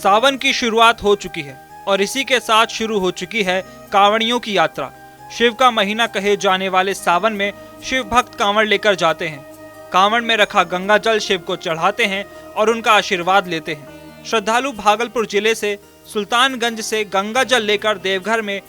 सावन की शुरुआत हो चुकी है और इसी के साथ शुरू हो चुकी है कांवड़ियों की यात्रा। शिव का महीना कहे जाने वाले सावन में शिव भक्त कांवड़ लेकर जाते हैं। कांवड़ में रखा गंगा जल शिव को चढ़ाते हैं और उनका आशीर्वाद लेते हैं। श्रद्धालु भागलपुर जिले से सुल्तानगंज से गंगा जल लेकर देवघर में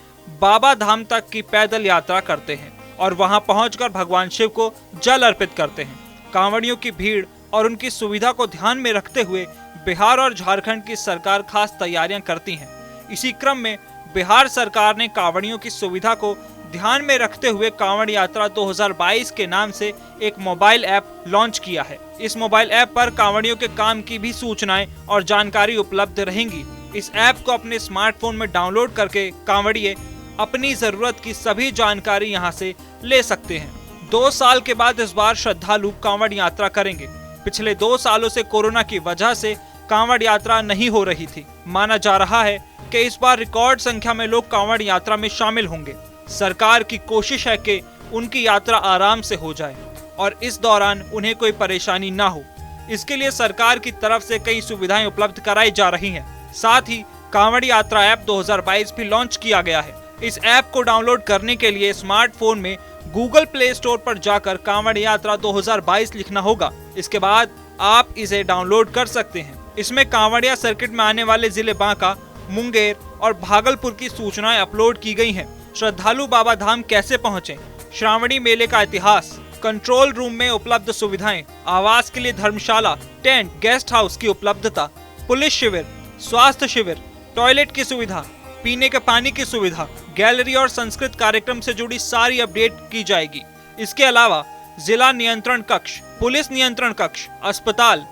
बाबा धाम तक की पैदल यात्रा करते हैं और वहां पहुंचकर भगवान शिव को जल अर्पित करते हैं। कांवड़ियों की भीड़ और उनकी सुविधा को ध्यान में रखते हुए बिहार और झारखंड की सरकार खास तैयारियां करती हैं। इसी क्रम में बिहार सरकार ने कांवड़ियों की सुविधा को ध्यान में रखते हुए कांवड़ यात्रा 2022 के नाम से एक मोबाइल ऐप लॉन्च किया है। इस मोबाइल ऐप पर कांवड़ियों के काम की भी सूचनाएं और जानकारी उपलब्ध रहेंगी। इस ऐप को अपने स्मार्टफोन में डाउनलोड करके कांवड़िए अपनी जरूरत की सभी जानकारी यहां से ले सकते हैं। 2 साल के बाद इस बार श्रद्धालु कांवड़ यात्रा करेंगे। पिछले 2 सालों से कोरोना की वजह से कांवड़ यात्रा नहीं हो रही थी। माना जा रहा है कि इस बार रिकॉर्ड संख्या में लोग कांवड़ यात्रा में शामिल होंगे। सरकार की कोशिश है कि उनकी यात्रा आराम से हो जाए और इस दौरान उन्हें कोई परेशानी ना हो। इसके लिए सरकार की तरफ से कई सुविधाएं उपलब्ध कराई जा रही हैं। साथ ही कांवड़ यात्रा ऐप 2022 भी लॉन्च किया गया है। इस ऐप को डाउनलोड करने के लिए स्मार्टफोन में गूगल प्ले स्टोर पर जाकर कांवड़ यात्रा 2022 लिखना होगा। इसके बाद आप इसे डाउनलोड कर सकते हैं। इसमें कांवड़िया सर्किट में आने वाले जिले बांका, मुंगेर और भागलपुर की सूचनाएं अपलोड की गई हैं। श्रद्धालु बाबा धाम कैसे पहुंचे, श्रावणी मेले का इतिहास, कंट्रोल रूम में उपलब्ध सुविधाएं, आवास के लिए धर्मशाला, टेंट, गेस्ट हाउस की उपलब्धता, पुलिस शिविर, स्वास्थ्य शिविर, टॉयलेट की सुविधा, पीने के पानी की सुविधा, गैलरी और संस्कृत कार्यक्रम से जुड़ी सारी अपडेट की जाएगी। इसके अलावा जिला नियंत्रण कक्ष, पुलिस नियंत्रण कक्ष, अस्पताल,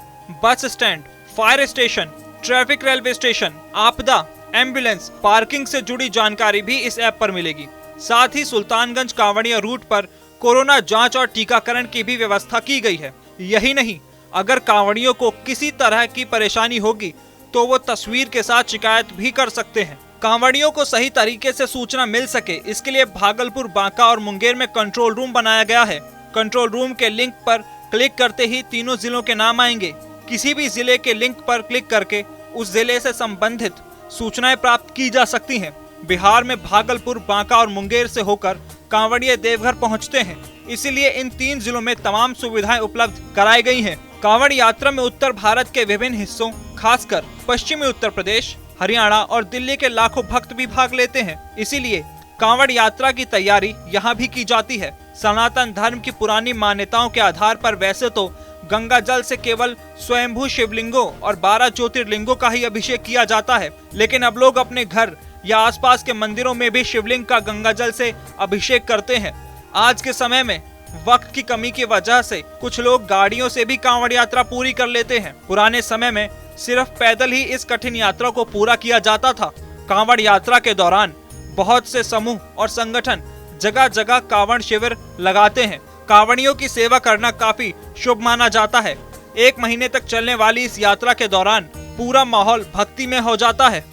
bus stand, fire station, traffic, railway station, आपदा, एम्बुलेंस, पार्किंग से जुड़ी जानकारी भी इस ऐप पर मिलेगी। साथ ही सुल्तानगंज कांवड़िया रूट पर कोरोना जांच और टीकाकरण की भी व्यवस्था की गई है। यही नहीं, अगर कांवड़ियों को किसी तरह की परेशानी होगी तो वो तस्वीर के साथ शिकायत भी कर सकते हैं। कांवड़ियों को सही तरीके से सूचना मिल सके, इसके लिए भागलपुर, बांका और मुंगेर में कंट्रोल रूम बनाया गया है। कंट्रोल रूम के लिंक पर क्लिक करते ही तीनों जिलों के नाम आएंगे। किसी भी जिले के लिंक पर क्लिक करके उस जिले से संबंधित सूचनाएं प्राप्त की जा सकती हैं। बिहार में भागलपुर, बांका और मुंगेर से होकर कांवड़िए देवघर पहुंचते हैं, इसीलिए इन 3 जिलों में तमाम सुविधाएं उपलब्ध कराई गई हैं। कांवड़ यात्रा में उत्तर भारत के विभिन्न हिस्सों, खासकर पश्चिमी उत्तर प्रदेश, हरियाणा और दिल्ली के लाखों भक्त भी भाग लेते हैं। इसीलिए कांवड़ यात्रा की तैयारी यहाँ भी की जाती है। सनातन धर्म की पुरानी मान्यताओं के आधार पर वैसे तो गंगा जल से केवल स्वयंभू शिवलिंगों और 12 ज्योतिर्लिंगों का ही अभिषेक किया जाता है, लेकिन अब लोग अपने घर या आसपास के मंदिरों में भी शिवलिंग का गंगा जल से अभिषेक करते हैं। आज के समय में वक्त की कमी की वजह से कुछ लोग गाड़ियों से भी कांवड़ यात्रा पूरी कर लेते हैं। पुराने समय में सिर्फ पैदल ही इस कठिन यात्रा को पूरा किया जाता था। कांवड़ यात्रा के दौरान बहुत से समूह और संगठन जगह जगह कांवड़ शिविर लगाते हैं। कांवड़ियों की सेवा करना काफी शुभ माना जाता है। 1 महीने तक चलने वाली इस यात्रा के दौरान पूरा माहौल भक्ति में हो जाता है।